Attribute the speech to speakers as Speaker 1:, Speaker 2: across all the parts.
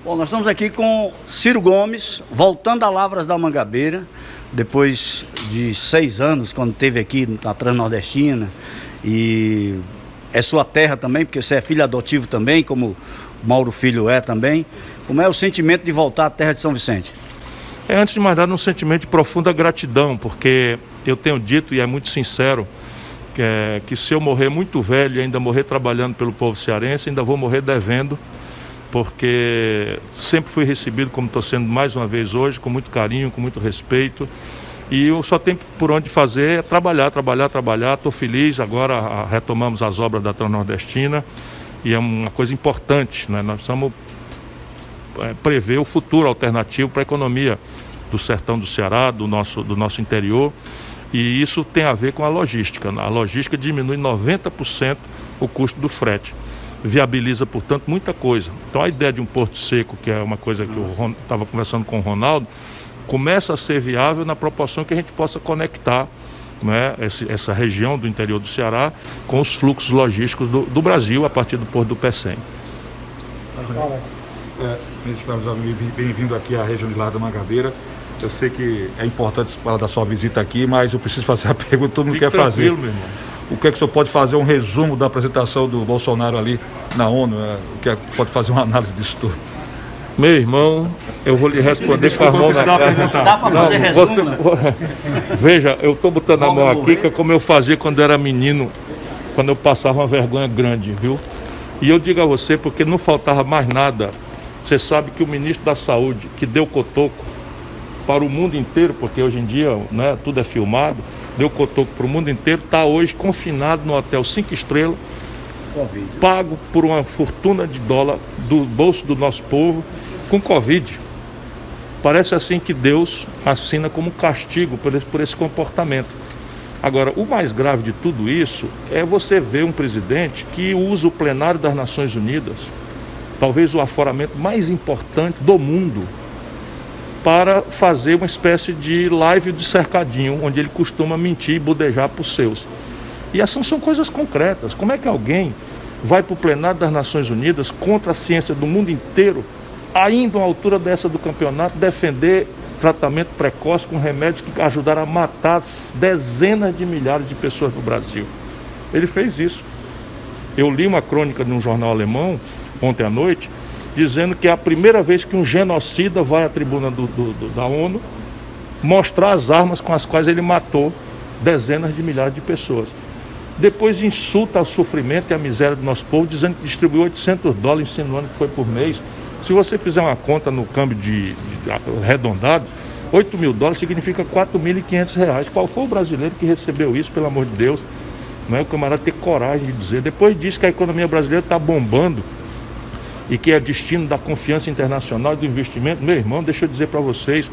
Speaker 1: Bom, nós estamos aqui com Ciro Gomes, voltando a Lavras da Mangabeira, depois de 6 anos, quando esteve aqui na Transnordestina, e é sua terra também, porque você é filho adotivo também, como Mauro Filho é também. Como é o sentimento de voltar à terra de São Vicente?
Speaker 2: Antes de mais nada, um sentimento de profunda gratidão, porque eu tenho dito, e é muito sincero, que se eu morrer muito velho e ainda morrer trabalhando pelo povo cearense, ainda vou morrer devendo, porque sempre fui recebido, como estou sendo mais uma vez hoje, com muito carinho, com muito respeito, e eu só tenho por onde fazer é trabalhar. Estou feliz, agora retomamos as obras da Transnordestina, e é uma coisa importante, né? Nós precisamos prever o futuro alternativo para a economia do sertão do Ceará, do nosso interior, e isso tem a ver com a logística. A logística diminui 90% o custo do frete, viabiliza, portanto, muita coisa. Então a ideia de um porto seco, que é uma coisa que eu estava conversando com o Ronaldo, começa a ser viável na proporção que a gente possa conectar, né, essa região do interior do Ceará com os fluxos logísticos do Brasil a partir do porto do Pecém.
Speaker 3: Meus caros amigos, bem-vindo aqui à região de Lavras da Mangabeira. Eu sei que é importante falar da sua visita aqui, mas eu preciso fazer a pergunta que todo mundo quer fazer.
Speaker 2: Meu irmão.
Speaker 3: O que é que o senhor pode fazer um resumo da apresentação do Bolsonaro ali na ONU? O que é que pode fazer uma análise disso tudo?
Speaker 2: Meu irmão, eu vou lhe responder com a mão na cara.
Speaker 1: Dá para você resumir?
Speaker 2: Veja, eu estou botando a mão aqui, que é como eu fazia quando eu era menino, quando eu passava uma vergonha grande, viu? E eu digo a você, porque não faltava mais nada. Você sabe que o ministro da Saúde, que deu cotoco para o mundo inteiro, porque hoje em dia, né, tudo é filmado, deu cotoco para o mundo inteiro, está hoje confinado no hotel 5 estrelas,
Speaker 1: Covid.
Speaker 2: Pago por uma fortuna de dólar do bolso do nosso povo, com Covid. Parece assim que Deus assina como castigo por esse comportamento. Agora, o mais grave de tudo isso é você ver um presidente que usa o plenário das Nações Unidas, talvez o aforamento mais importante do mundo, para fazer uma espécie de live de cercadinho, onde ele costuma mentir e budejar para os seus. E essas são coisas concretas. Como é que alguém vai para o plenário das Nações Unidas contra a ciência do mundo inteiro, ainda a uma altura dessa do campeonato, defender tratamento precoce com remédios que ajudaram a matar dezenas de milhares de pessoas no Brasil? Ele fez isso. Eu li uma crônica de um jornal alemão ontem à noite, dizendo que é a primeira vez que um genocida vai à tribuna da ONU mostrar as armas com as quais ele matou dezenas de milhares de pessoas. Depois insulta o sofrimento e a miséria do nosso povo, dizendo que distribuiu $800, insinuando que foi por mês. Se você fizer uma conta no câmbio arredondado, $8.000 significa R$4.500. Qual foi o brasileiro que recebeu isso, pelo amor de Deus? Não é o camarada ter coragem de dizer. Depois diz que a economia brasileira está bombando e que é destino da confiança internacional e do investimento. Meu irmão, deixa eu dizer para vocês,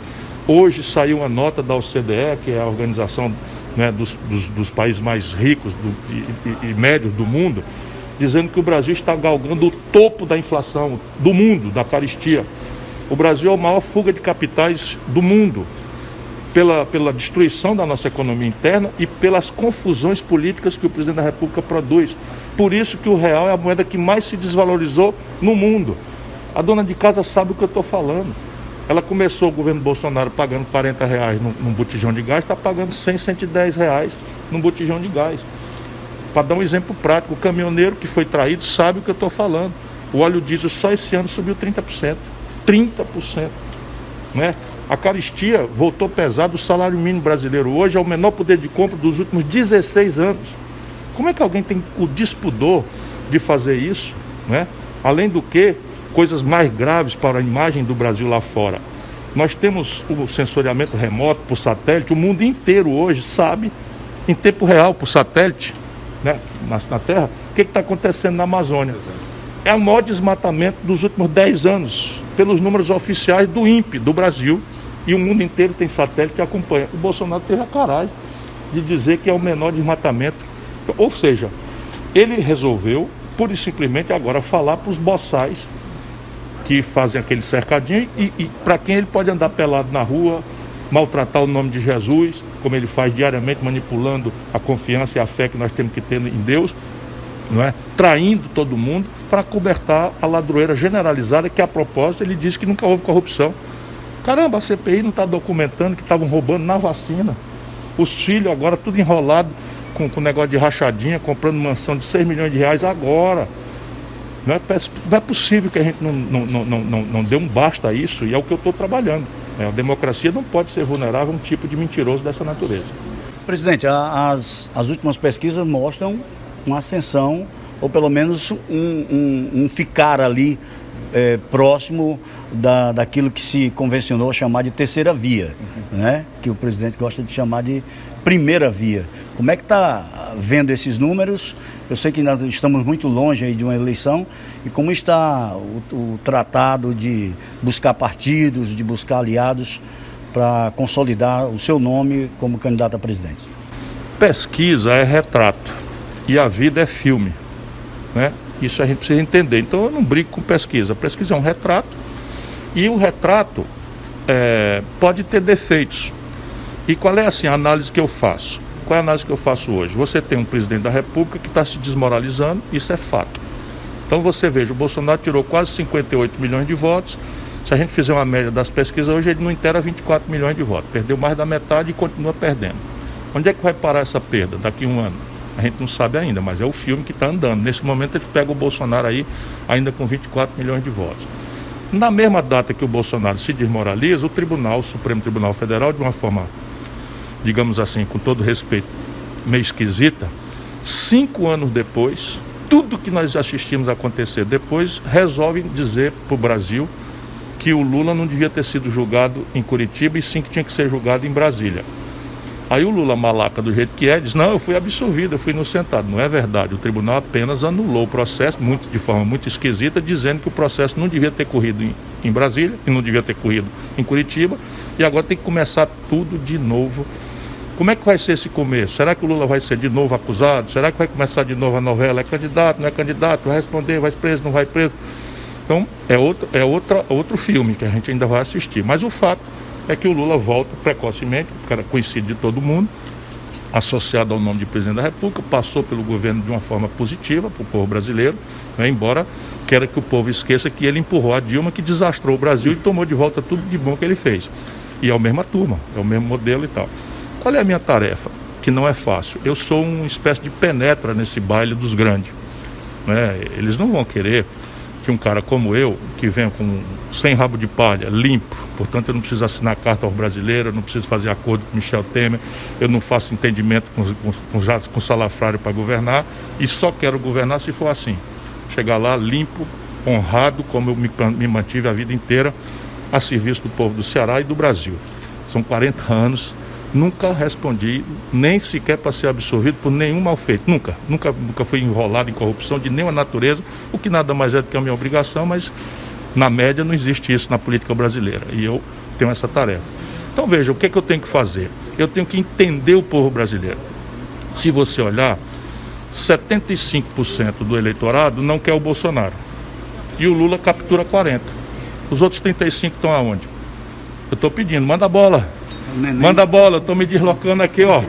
Speaker 2: hoje saiu uma nota da OCDE, que é a organização, né, dos países mais ricos e médios do mundo, dizendo que o Brasil está galgando o topo da inflação do mundo, da carestia. O Brasil é a maior fuga de capitais do mundo, pela destruição da nossa economia interna e pelas confusões políticas que o presidente da República produz. Por isso que o real é a moeda que mais se desvalorizou no mundo. A dona de casa sabe o que eu estou falando. Ela começou o governo Bolsonaro pagando R$40 num botijão de gás, está pagando R$100, R$110 num botijão de gás. Para dar um exemplo prático, o caminhoneiro que foi traído sabe o que eu estou falando. O óleo diesel só esse ano subiu 30%. 30%. Né? A carestia voltou pesado, o salário mínimo brasileiro hoje é o menor poder de compra dos últimos 16 anos. Como é que alguém tem o despudor de fazer isso, né? Além do que, coisas mais graves para a imagem do Brasil lá fora. Nós temos o sensoriamento remoto por satélite, o mundo inteiro hoje sabe, em tempo real por satélite, né, na Terra, o que está acontecendo na Amazônia. É o maior desmatamento dos últimos 10 anos, pelos números oficiais do INPE, do Brasil, e o mundo inteiro tem satélite que acompanha. O Bolsonaro teve a coragem de dizer que é o menor desmatamento. Ou seja, ele resolveu, pura e simplesmente, agora falar para os boçais que fazem aquele cercadinho e para quem ele pode andar pelado na rua, maltratar o nome de Jesus, como ele faz diariamente, manipulando a confiança e a fé que nós temos que ter em Deus, não é? Traindo todo mundo para cobertar a ladroeira generalizada, que a propósito ele disse que nunca houve corrupção. Caramba, a CPI não está documentando que estavam roubando na vacina. Os filhos agora tudo enrolado com negócio de rachadinha, comprando mansão de 6 milhões de reais agora. Não é possível que a gente não dê um basta a isso, e é o que eu estou trabalhando. A democracia não pode ser vulnerável a um tipo de mentiroso dessa natureza.
Speaker 1: Presidente, as últimas pesquisas mostram uma ascensão, ou pelo menos um ficar ali próximo daquilo que se convencionou chamar de terceira via, né? Que o presidente gosta de chamar de primeira via. Como é que está vendo esses números? Eu sei que ainda estamos muito longe aí de uma eleição, e como está o tratado de buscar partidos, de buscar aliados para consolidar o seu nome como candidato a presidente?
Speaker 2: Pesquisa é retrato e a vida é filme, né? Isso a gente precisa entender. Então eu não brigo com pesquisa. A pesquisa é um retrato, e o retrato pode ter defeitos. E qual é assim a análise que eu faço? Qual é a análise que eu faço hoje? Você tem um presidente da República que está se desmoralizando, isso é fato. Então você veja, o Bolsonaro tirou quase 58 milhões de votos. Se a gente fizer uma média das pesquisas, hoje ele não inteira 24 milhões de votos. Perdeu mais da metade e continua perdendo. Onde é que vai parar essa perda daqui a um ano? A gente não sabe ainda, mas é o filme que está andando. Nesse momento ele pega o Bolsonaro aí ainda com 24 milhões de votos. Na mesma data que o Bolsonaro se desmoraliza, o Supremo Tribunal Federal, de uma forma, digamos assim, com todo respeito, meio esquisita, 5 anos depois, tudo que nós assistimos acontecer depois, resolve dizer para o Brasil que o Lula não devia ter sido julgado em Curitiba, e sim que tinha que ser julgado em Brasília. Aí o Lula, malaca do jeito que é, diz: não, eu fui absolvido, eu fui inocentado. Não é verdade, o tribunal apenas anulou o processo de forma muito esquisita, dizendo que o processo não devia ter corrido em Brasília, que não devia ter corrido em Curitiba, e agora tem que começar tudo de novo. Como é que vai ser esse começo? Será que o Lula vai ser de novo acusado? Será que vai começar de novo a novela? É candidato, não é candidato? Vai responder, vai preso, não vai preso? Então outro filme que a gente ainda vai assistir. Mas o fato é que o Lula volta precocemente, o cara conhecido de todo mundo, associado ao nome de presidente da República, passou pelo governo de uma forma positiva para o povo brasileiro, né, embora queira que o povo esqueça que ele empurrou a Dilma, que desastrou o Brasil e tomou de volta tudo de bom que ele fez. E é a mesma turma, é o mesmo modelo e tal. Qual é a minha tarefa? Que não é fácil. Eu sou uma espécie de penetra nesse baile dos grandes, né? Eles não vão querer que um cara como eu, que venha sem rabo de palha, limpo, portanto eu não preciso assinar carta ao brasileiro, eu não preciso fazer acordo com Michel Temer, eu não faço entendimento com salafrário para governar, e só quero governar se for assim. Chegar lá limpo, honrado, como eu me mantive a vida inteira, a serviço do povo do Ceará e do Brasil. São 40 anos, nunca respondi, nem sequer para ser absolvido por nenhum mal feito. Nunca fui enrolado em corrupção de nenhuma natureza, o que nada mais é do que a minha obrigação, mas na média não existe isso na política brasileira, e eu tenho essa tarefa. Então veja, o que é que eu tenho que fazer? Eu tenho que entender o povo brasileiro. Se você olhar, 75% do eleitorado não quer o Bolsonaro, e o Lula captura 40%. Os outros 35% estão aonde? Eu estou pedindo, manda a bola. Manda a bola, eu estou me deslocando aqui, ó.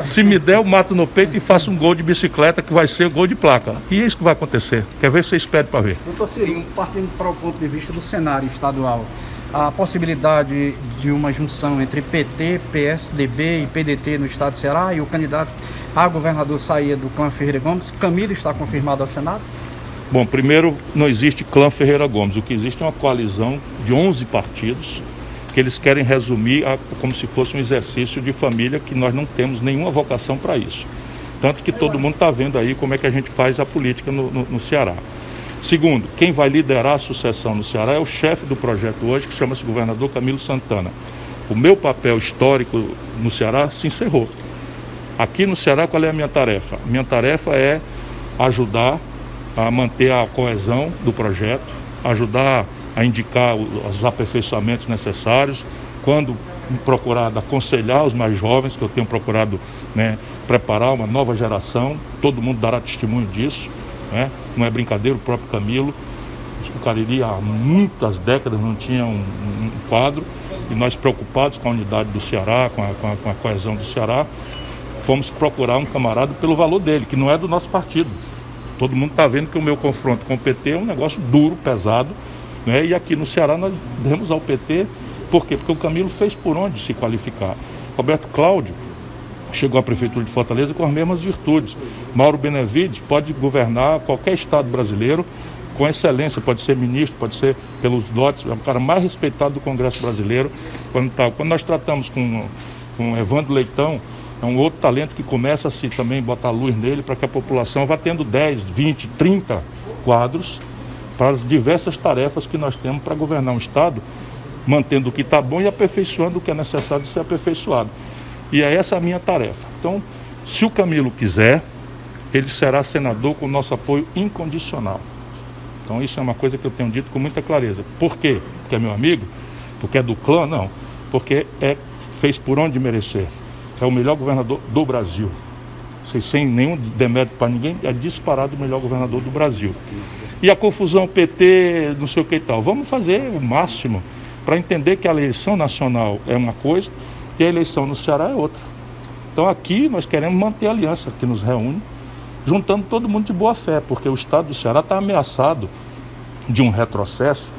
Speaker 2: Se me der, eu mato no peito e faço um gol de bicicleta, que vai ser o gol de placa. E é isso que vai acontecer. Quer ver? Você espere para ver.
Speaker 4: Doutor Cirinho, partindo para o ponto de vista do cenário estadual, a possibilidade de uma junção entre PT, PSDB e PDT no estado de Ceará, e o candidato a governador saía do clã Ferreira Gomes, Camilo, está confirmado ao Senado?
Speaker 2: Bom, primeiro, não existe clã Ferreira Gomes. O que existe é uma coalizão de 11 partidos, que eles querem resumir como se fosse um exercício de família, que nós não temos nenhuma vocação para isso. Tanto que todo mundo está vendo aí como é que a gente faz a política no Ceará. Segundo, quem vai liderar a sucessão no Ceará é o chefe do projeto hoje, que chama-se governador Camilo Santana. O meu papel histórico no Ceará se encerrou. Aqui no Ceará, qual é a minha tarefa? Minha tarefa é ajudar a manter a coesão do projeto, ajudar a indicar os aperfeiçoamentos necessários, quando procurar aconselhar os mais jovens, que eu tenho procurado, né, preparar uma nova geração, todo mundo dará testemunho disso, né? Não é brincadeira, o próprio Camilo, o Cariri há muitas décadas não tinha um quadro, e nós preocupados com a unidade do Ceará, com a coesão do Ceará, fomos procurar um camarada pelo valor dele, que não é do nosso partido. Todo mundo está vendo que o meu confronto com o PT é um negócio duro, pesado, né? E aqui no Ceará nós demos ao PT, por quê? Porque o Camilo fez por onde se qualificar. Roberto Cláudio chegou à Prefeitura de Fortaleza com as mesmas virtudes. Mauro Benevides pode governar qualquer estado brasileiro com excelência, pode ser ministro, pode ser pelos dotes, é o cara mais respeitado do Congresso brasileiro. Quando nós tratamos com Evandro Leitão, é um outro talento que começa a se também botar luz nele para que a população vá tendo 10, 20, 30 quadros para as diversas tarefas que nós temos para governar um estado, mantendo o que está bom e aperfeiçoando o que é necessário de ser aperfeiçoado. E é essa a minha tarefa. Então, se o Camilo quiser, ele será senador com o nosso apoio incondicional. Então, isso é uma coisa que eu tenho dito com muita clareza. Por quê? Porque é meu amigo? Porque é do clã? Não. Porque fez por onde merecer. É o melhor governador do Brasil. Sem nenhum demérito para ninguém, é disparado o melhor governador do Brasil. E a confusão PT, não sei o que e tal. Vamos fazer o máximo para entender que a eleição nacional é uma coisa e a eleição no Ceará é outra. Então aqui nós queremos manter a aliança que nos reúne, juntando todo mundo de boa fé, porque o estado do Ceará está ameaçado de um retrocesso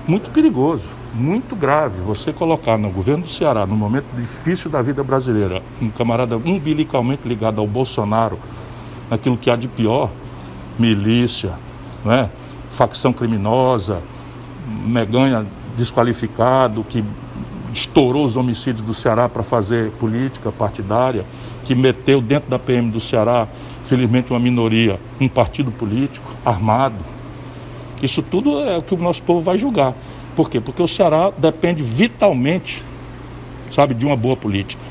Speaker 2: muito perigoso, muito grave. Você colocar no governo do Ceará, no momento difícil da vida brasileira, um camarada umbilicalmente ligado ao Bolsonaro, naquilo que há de pior, milícia, né? Facção criminosa, Meganha desqualificado, que estourou os homicídios do Ceará para fazer política partidária, que meteu dentro da PM do Ceará, felizmente uma minoria, um partido político armado. Isso tudo é o que o nosso povo vai julgar. Por quê? Porque o Ceará depende vitalmente, sabe, de uma boa política.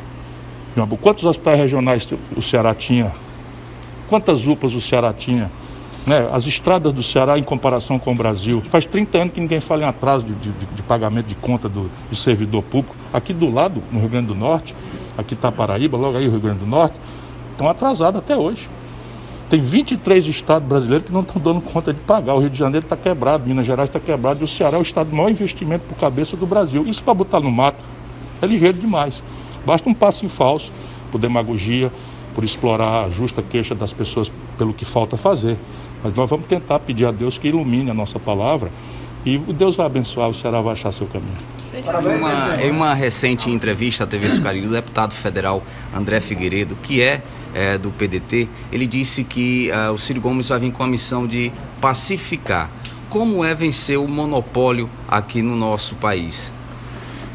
Speaker 2: Quantos hospitais regionais o Ceará tinha? Quantas UPAs o Ceará tinha? Né? As estradas do Ceará em comparação com o Brasil. Faz 30 anos que ninguém fala em atraso de pagamento de conta de servidor público. Aqui do lado, no Rio Grande do Norte, aqui está Paraíba, logo aí o Rio Grande do Norte, estão atrasados até hoje. Tem 23 estados brasileiros que não estão dando conta de pagar. O Rio de Janeiro está quebrado, Minas Gerais está quebrado e o Ceará é o estado de maior investimento por cabeça do Brasil. Isso para botar no mato é ligeiro demais. Basta um passo em falso, por demagogia, por explorar a justa queixa das pessoas pelo que falta fazer. Mas nós vamos tentar pedir a Deus que ilumine a nossa palavra e Deus vai abençoar, o Ceará vai achar seu caminho.
Speaker 5: Em uma recente entrevista à TV Sucari, o deputado federal André Figueiredo, que é do PDT, ele disse que o Ciro Gomes vai vir com a missão de pacificar. Como é vencer o monopólio aqui no nosso país?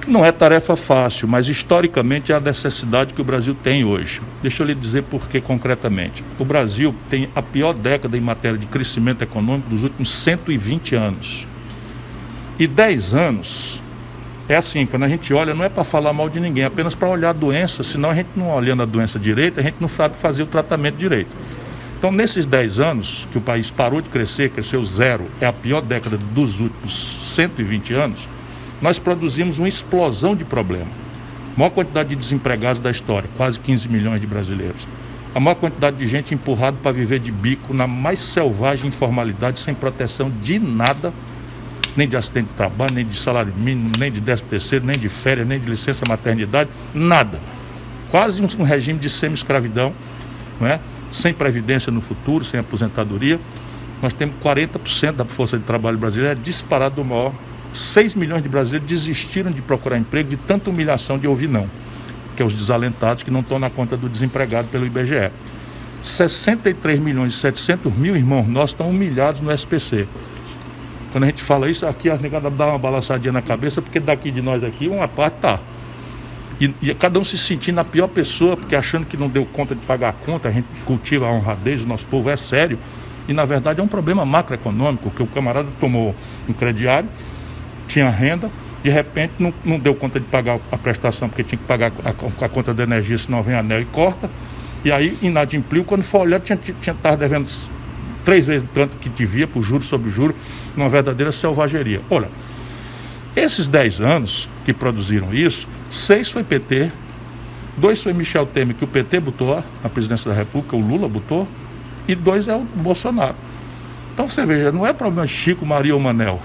Speaker 2: Não é tarefa fácil, mas historicamente é a necessidade que o Brasil tem hoje. Deixa eu lhe dizer por que concretamente. O Brasil tem a pior década em matéria de crescimento econômico dos últimos 120 anos. E 10 anos é assim, quando a gente olha, não é para falar mal de ninguém, é apenas para olhar a doença, senão a gente não olhando a doença direito, a gente não sabe fazer o tratamento direito. Então, nesses 10 anos que o país parou de crescer, cresceu zero, é a pior década dos últimos 120 anos, nós produzimos uma explosão de problemas. A maior quantidade de desempregados da história, quase 15 milhões de brasileiros. A maior quantidade de gente empurrada para viver de bico na mais selvagem informalidade, sem proteção de nada, nem de assistente de trabalho, nem de salário mínimo, nem de 10º, nem de férias, nem de licença maternidade, nada. Quase um regime de semi-escravidão, não é? Sem previdência no futuro, sem aposentadoria. Nós temos 40% da força de trabalho brasileira disparado do maior. 6 milhões de brasileiros desistiram de procurar emprego de tanta humilhação de ouvir não, que é os desalentados que não estão na conta do desempregado pelo IBGE. 63 milhões e 700 mil irmãos nossos estão humilhados no SPC. Quando a gente fala isso, aqui a negada dá uma balançadinha na cabeça, porque daqui de nós aqui, uma parte está. E cada um se sentindo a pior pessoa, porque achando que não deu conta de pagar a conta, a gente cultiva a honradez, o nosso povo é sério. E na verdade é um problema macroeconômico, que o camarada tomou um crediário, tinha renda, de repente não deu conta de pagar a prestação, porque tinha que pagar a conta de energia, senão vem anel e corta. E aí inadimpliu, quando for olhar, estava devendo 3 vezes o tanto que devia, por juros sobre juros, numa verdadeira selvageria. Olha, esses 10 anos que produziram isso, 6 foi PT, 2 foi Michel Temer, que o PT botou na presidência da República, o Lula botou, e 2 é o Bolsonaro. Então você veja, não é problema Chico, Maria ou Manel.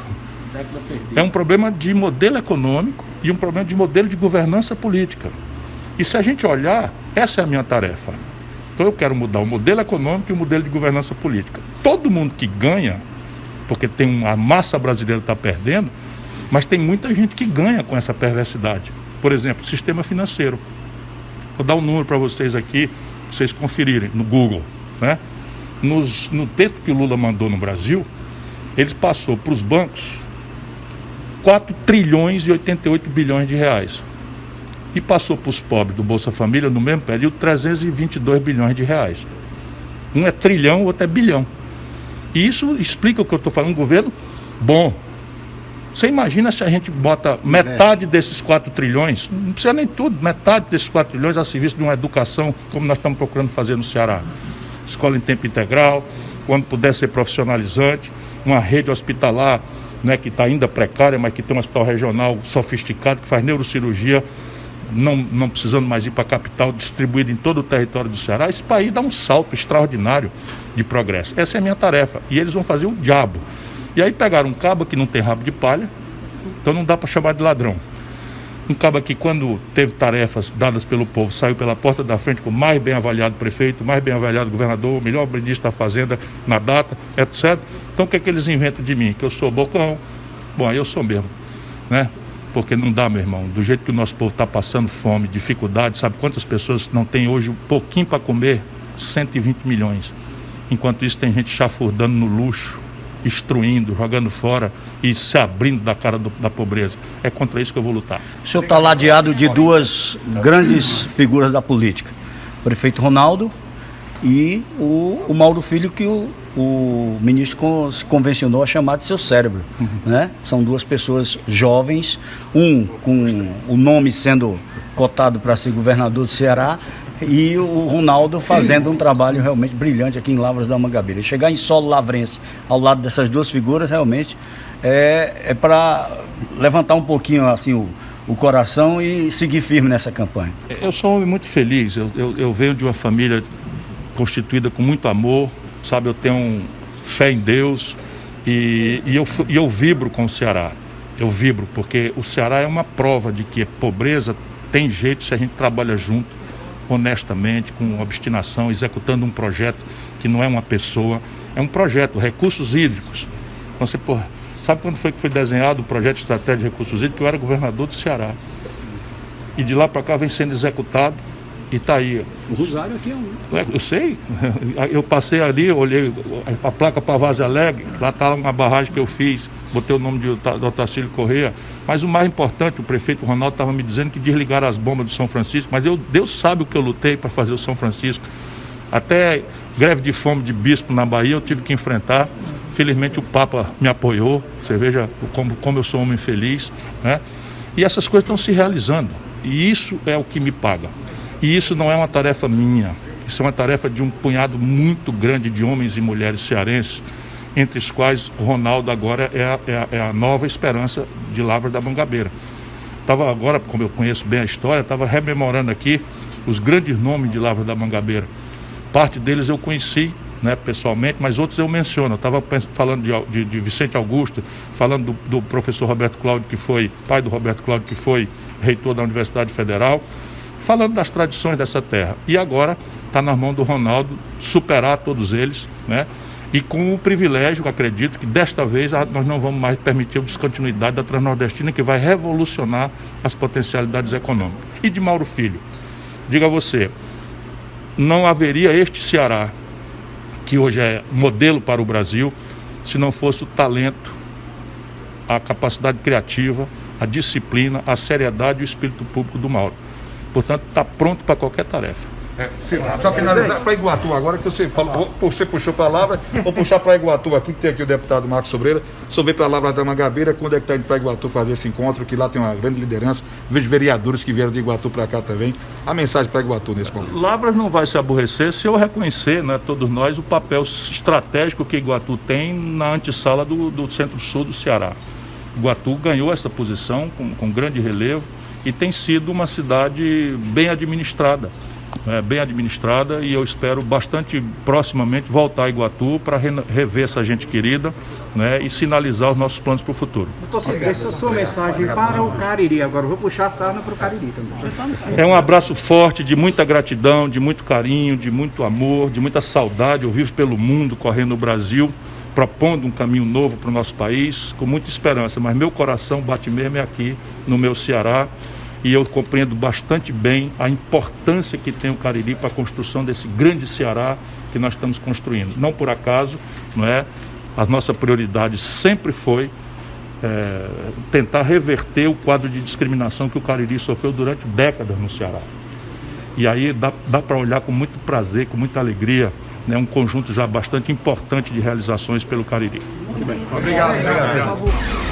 Speaker 2: É um problema de modelo econômico e um problema de modelo de governança política. E se a gente olhar, essa é a minha tarefa. Então eu quero mudar o modelo econômico e o modelo de governança política. Todo mundo que ganha, porque a massa brasileira está perdendo, mas tem muita gente que ganha com essa perversidade. Por exemplo, o sistema financeiro. Vou dar um número para vocês aqui, para vocês conferirem no Google, né? No tempo que o Lula mandou no Brasil, ele passou para os bancos 4 trilhões e 88 bilhões de reais. E passou para os pobres do Bolsa Família, no mesmo período, 322 bilhões de reais. Um é trilhão, o outro é bilhão. E isso explica o que eu estou falando, um governo bom. Você imagina se a gente bota metade desses 4 trilhões, não precisa nem tudo, metade desses 4 trilhões a serviço de uma educação, como nós estamos procurando fazer no Ceará. Escola em tempo integral, quando puder ser profissionalizante, uma rede hospitalar, né, que está ainda precária, mas que tem um hospital regional sofisticado, que faz neurocirurgia, não precisando mais ir para a capital, distribuído em todo o território do Ceará. Esse país dá um salto extraordinário de progresso. Essa é a minha tarefa. E eles vão fazer o diabo. E aí pegaram um cabo que não tem rabo de palha, então não dá para chamar de ladrão. Um cabo que, quando teve tarefas dadas pelo povo, saiu pela porta da frente com o mais bem avaliado prefeito, mais bem avaliado governador, o melhor ministro da Fazenda na data, etc. Então o que é que eles inventam de mim? Que eu sou bocão. Bom, aí eu sou mesmo, né? Porque não dá, meu irmão. Do jeito que o nosso povo está passando fome, dificuldade, sabe quantas pessoas não têm hoje um pouquinho para comer? 120 milhões. Enquanto isso, tem gente chafurdando no luxo, instruindo, jogando fora e se abrindo da cara da pobreza. É contra isso que eu vou lutar.
Speaker 1: O senhor está ladeado de duas grandes figuras da política. O prefeito Ronaldo e o Mauro Filho, que o ministro se convencionou a chamar de seu cérebro. Né? São duas pessoas jovens, um com o nome sendo cotado para ser governador do Ceará, e o Ronaldo fazendo um trabalho realmente brilhante aqui em Lavras da Mangabeira. E chegar em solo lavrense ao lado dessas duas figuras realmente é para levantar um pouquinho assim o coração e seguir firme nessa campanha.
Speaker 2: Eu sou um homem muito feliz. Eu venho de uma família constituída com muito amor, sabe? Eu tenho fé em Deus e eu vibro com o Ceará. Eu vibro porque o Ceará é uma prova de que a pobreza tem jeito se a gente trabalha junto, honestamente, com obstinação, executando um projeto que não é uma pessoa, é um projeto, recursos hídricos. Então, você, sabe quando foi que foi desenhado o projeto de estratégia de recursos hídricos? Eu era governador do Ceará. E de lá para cá vem sendo executado e está aí.
Speaker 4: O Rosário aqui é um.
Speaker 2: Eu sei, eu passei ali, olhei a placa para Vaza Alegre, lá está uma barragem que eu fiz, botei o nome do Otacílio Corrêa, mas o mais importante, o prefeito Ronaldo estava me dizendo que desligaram as bombas do São Francisco, mas Deus sabe o que eu lutei para fazer o São Francisco. Até greve de fome de bispo na Bahia eu tive que enfrentar. Felizmente o Papa me apoiou, você veja como eu sou um homem feliz, né? E essas coisas estão se realizando, e isso é o que me paga. E isso não é uma tarefa minha, isso é uma tarefa de um punhado muito grande de homens e mulheres cearenses, entre os quais o Ronaldo agora é a nova esperança de Lavras da Mangabeira. Estava agora, como eu conheço bem a história, estava rememorando aqui os grandes nomes de Lavras da Mangabeira. Parte deles eu conheci, né, pessoalmente, mas outros eu menciono. Eu estava falando de Vicente Augusto, falando do professor Roberto Cláudio, que foi pai do Roberto Cláudio, que foi reitor da Universidade Federal, falando das tradições dessa terra. E agora está nas mãos do Ronaldo superar todos eles, né? E com o privilégio, acredito que desta vez nós não vamos mais permitir a descontinuidade da Transnordestina, que vai revolucionar as potencialidades econômicas. E de Mauro Filho, diga a você, não haveria este Ceará, que hoje é modelo para o Brasil, se não fosse o talento, a capacidade criativa, a disciplina, a seriedade e o espírito público do Mauro. Portanto, está pronto para qualquer tarefa.
Speaker 3: Para finalizar, para Iguatu agora, que você falou, você puxou para Lavras, vou puxar para Iguatu aqui, que tem aqui o deputado Marcos Sobreira. Só veio para Lavras da Mangabeira, quando é que está indo para Iguatu fazer esse encontro, que lá tem uma grande liderança, vejo vereadores que vieram de Iguatu para cá também. A mensagem para Iguatu nesse momento.
Speaker 2: Lavras não vai se aborrecer se eu reconhecer, né, todos nós, o papel estratégico que Iguatu tem na antessala do centro-sul do Ceará. Iguatu ganhou essa posição com grande relevo e tem sido uma cidade bem administrada. bem administrada, e eu espero bastante proximamente voltar a Iguatu para rever essa gente querida, né, e sinalizar os nossos planos para o futuro.
Speaker 4: Doutor Ciro, essa é a sua mensagem para o Cariri. Agora eu vou puxar a sarna para o Cariri também.
Speaker 2: É um abraço forte, de muita gratidão, de muito carinho, de muito amor, de muita saudade. Eu vivo pelo mundo, correndo no Brasil, propondo um caminho novo para o nosso país, com muita esperança, mas meu coração bate mesmo aqui no meu Ceará, e eu compreendo bastante bem a importância que tem o Cariri para a construção desse grande Ceará que nós estamos construindo. Não por acaso, não é? A nossa prioridade sempre foi tentar reverter o quadro de discriminação que o Cariri sofreu durante décadas no Ceará. E aí dá para olhar com muito prazer, com muita alegria, né, um conjunto já bastante importante de realizações pelo Cariri.
Speaker 3: Obrigado.